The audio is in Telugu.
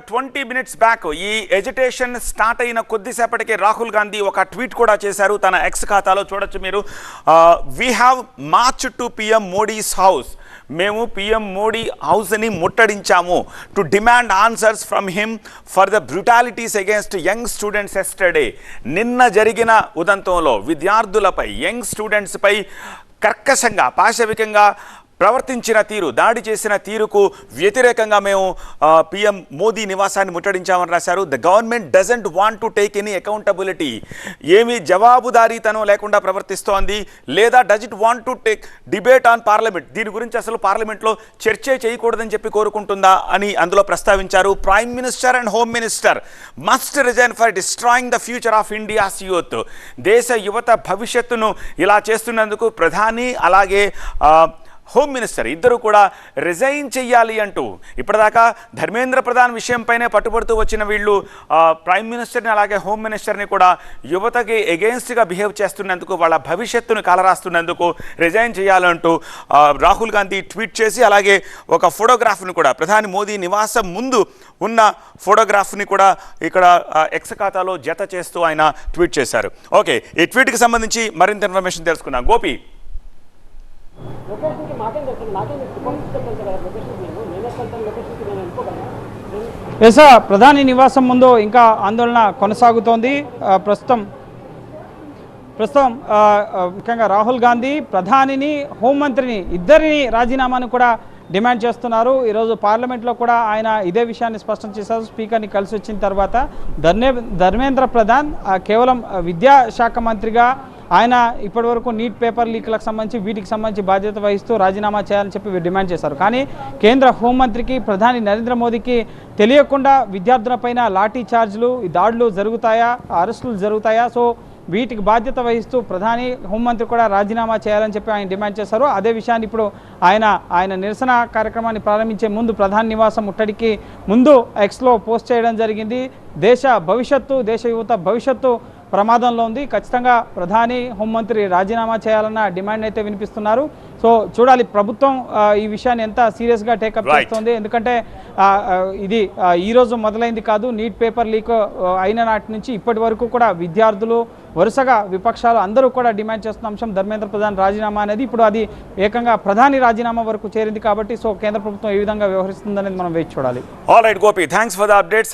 20 minutes బ్యాక్ ఈ ఎజిటేషన్ స్టార్ట్ అయిన కొద్దిసేపటికి రాహుల్ గాంధీ ఒక ట్వీట్ కూడా చేశారు తన ఎక్స్ ఖాతాలో. చూడొచ్చు మీరు. We have march to PM Modi's house. మేము పిఎం మోడీ హౌస్ని ముట్టడించాము to demand answers from him for the brutalities against young students yesterday. నిన్న జరిగిన ఉదంతంలో విద్యార్థులపై, యంగ్ స్టూడెంట్స్పై కర్కశంగా, పాశవికంగా ప్రవర్తించిన తీరు, దాడి చేసిన తీరుకు వ్యతిరేకంగా మేము పిఎం మోదీ నివాసాన్ని ముట్టడించామని రాశారు. The government doesn't want to take any accountability. ఏమీ జవాబుదారీతనం లేకుండా ప్రవర్తిస్తోంది, లేదా does it want to take debate on parliament. దీని గురించి అసలు పార్లమెంట్లో చర్చే చేయకూడదని చెప్పి కోరుకుంటుందా అని అందులో ప్రస్తావించారు. Prime minister and home minister must resign for destroying the future of India's youth. దేశ యువత భవిష్యత్తును ఇలా చేస్తున్నందుకు ప్రధాని అలాగే హోమ్ మినిస్టర్ ఇద్దరు కూడా రిజైన్ చెయ్యాలి అంటూ ఇప్పటిదాకా ధర్మేంద్ర ప్రధాన్ విషయంపైనే పట్టుబడుతూ వచ్చిన వీళ్ళు ప్రైమ్ మినిస్టర్ని అలాగే హోమ్ మినిస్టర్ని కూడా యువతకి ఎగెయిన్స్ట్గా బిహేవ్ చేస్తున్నందుకు, వాళ్ళ భవిష్యత్తును కాలరాస్తున్నందుకు రిజైన్ చేయాలంటూ రాహుల్ గాంధీ ట్వీట్ చేసి, అలాగే ఒక ఫోటోగ్రాఫ్ని కూడా, ప్రధాని మోదీ నివాసం ముందు ఉన్న ఫోటోగ్రాఫ్ని కూడా ఇక్కడ ఎక్స్ ఖాతాలో జత చేస్తూ ఆయన ట్వీట్ చేశారు. ఓకే, ఈ ట్వీట్కి సంబంధించి మరింత ఇన్ఫర్మేషన్ తెలుసుకుందాం. గోపి, ప్రధాని నివాసం ముందు ఇంకా ఆందోళన కొనసాగుతోంది. ప్రస్తుతం ముఖ్యంగా రాహుల్ గాంధీ ప్రధానిని, హోంమంత్రిని ఇద్దరిని రాజీనామాను కూడా డిమాండ్ చేస్తున్నారు. ఈరోజు పార్లమెంట్లో కూడా ఆయన ఇదే విషయాన్ని స్పష్టం చేశారు. స్పీకర్ని కలిసి వచ్చిన తర్వాత ధర్మేంద్ర ప్రధాన్ కేవలం విద్యాశాఖ మంత్రిగా ఆయన ఇప్పటివరకు నీట్ పేపర్ లీక్లకు సంబంధించి వీటికి సంబంధించి బాధ్యత వహిస్తూ రాజీనామా చేయాలని చెప్పి డిమాండ్ చేశారు. కానీ కేంద్ర హోంమంత్రికి, ప్రధాని నరేంద్ర మోదీకి తెలియకుండా విద్యార్థులపైన లాఠీ చార్జ్లు, దాడులు జరుగుతాయా, అరెస్టులు జరుగుతాయా? సో వీటికి బాధ్యత వహిస్తూ ప్రధాని, హోంమంత్రి కూడా రాజీనామా చేయాలని చెప్పి ఆయన డిమాండ్ చేశారు. అదే విషయాన్ని ఇప్పుడు ఆయన నిరసన కార్యక్రమాన్ని ప్రారంభించే ముందు, ప్రధాని నివాసం ముట్టడికి ముందు ఎక్స్లో పోస్ట్ చేయడం జరిగింది. దేశ భవిష్యత్తు, దేశ యువత భవిష్యత్తు ప్రమాదంలో ఉంది, ఖచ్చితంగా ప్రధాని, హోంమంత్రి రాజీనామా చేయాలన్న డిమాండ్ అయితే వినిపిస్తున్నారు. సో చూడాలి ప్రభుత్వం ఈ విషయాన్ని ఎంత సీరియస్గా టేకప్ చేస్తోంది. ఎందుకంటే ఇది ఈరోజు మొదలైంది కాదు. నీట్ పేపర్ లీక్ అయిన నాటి నుంచి ఇప్పటి వరకు కూడా విద్యార్థులు, వరుసగా విపక్షాలు అందరూ కూడా డిమాండ్ చేస్తున్న అంశం ధర్మేంద్ర ప్రధాన్ రాజీనామా అనేది. ఇప్పుడు అది ఏకంగా ప్రధాని రాజీనామా వరకు చేరింది కాబట్టి సో కేంద్ర ప్రభుత్వం ఏ విధంగా వ్యవహరిస్తుందనేది మనం వేచి చూడాలి. All right Gopi, thanks for the updates.